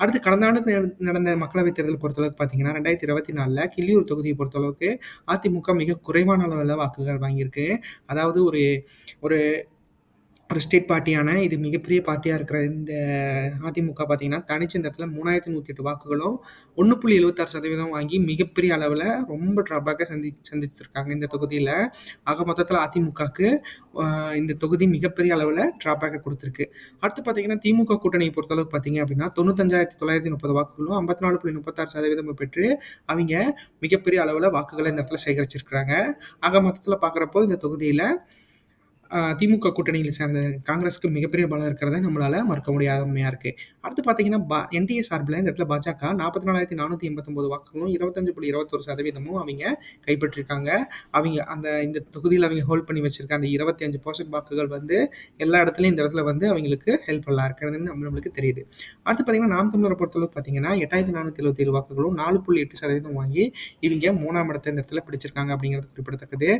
அடுத்து கடந்த ஆண்டு நடந்த மக்களவைத் தேர்தல் பொறுத்தளவுக்கு பார்த்தீங்கன்னா, 2024ல கிள்ளியூர் தொகுதிய பொறுத்தளவுக்கு அதிமுக மிக குறைவான அளவுல வாக்குகள் வாங்கியிருக்கு. அதாவது ஒரு ஒரு ஒரு ஸ்டேட் பார்ட்டியான இது மிகப்பெரிய பார்ட்டியா இருக்கிற இந்த அதிமுக பார்த்தீங்கன்னா, தனிச்சு இந்த இடத்துல 3108 வாக்குகளும் 1.76% வாங்கி மிகப்பெரிய அளவுல ரொம்ப ட்ராபேக்க சந்திச்சிருக்காங்க இந்த தொகுதியில. ஆக மொத்தத்தில அதிமுகக்கு இந்த தொகுதி மிகப்பெரிய அளவுல ட்ராபேக்க குடுத்திருக்கு. அடுத்து பார்த்தீங்கன்னா, திமுக கூட்டணிய பொறுத்தளவுக்கு பார்த்தீங்க அப்படின்னா, 95,930 வாக்குகளும் 54.36% பெற்று அவிங்க மிகப்பெரிய அளவுல வாக்குகள இந்த இடத்துல சேகரிச்சிருக்கிறாங்க. ஆக மொத்தத்தில பார்க்கிறப்போ இந்த தொகுதியில திமுக கூட்டணியில சேர்ந்த காங்கிரஸ்க்கு மிகப்பெரிய பலம் இருக்கிறத நம்மளால மறுக்க முடியாத உண்மையா இருக்கு. அடுத்து பார்த்தீங்கன்னா, என்டிஏ சார்புல இந்த இடத்துல பாஜக 44,489 வாக்குகளும் 25.21% அவிங்க கைப்பற்றியிருக்காங்க. இந்த தொகுதியில அவிங்க ஹோல்ட் பண்ணி வச்சிருக்க அந்த 25% வாக்குகள் வந்து எல்லா இடத்துலயும் இந்த இடத்துல வந்து அவிங்களுக்கு ஹெல்ப்ஃபுல்லா இருக்கிறதுன்னு நம்மளுக்கு தெரியுது. அடுத்து பார்த்தீங்கன்னா, நாம் தமிழர பொறுத்தளவுக்கு பார்த்தீங்கன்னா, 8,477 வாக்குகளும் 4.8% வாங்கி இவிங்க 3ஆம் இடத்த இந்த இடத்துல பிடிச்சிருக்காங்க அப்படிங்கிறது குறிப்பிடத்தக்கது.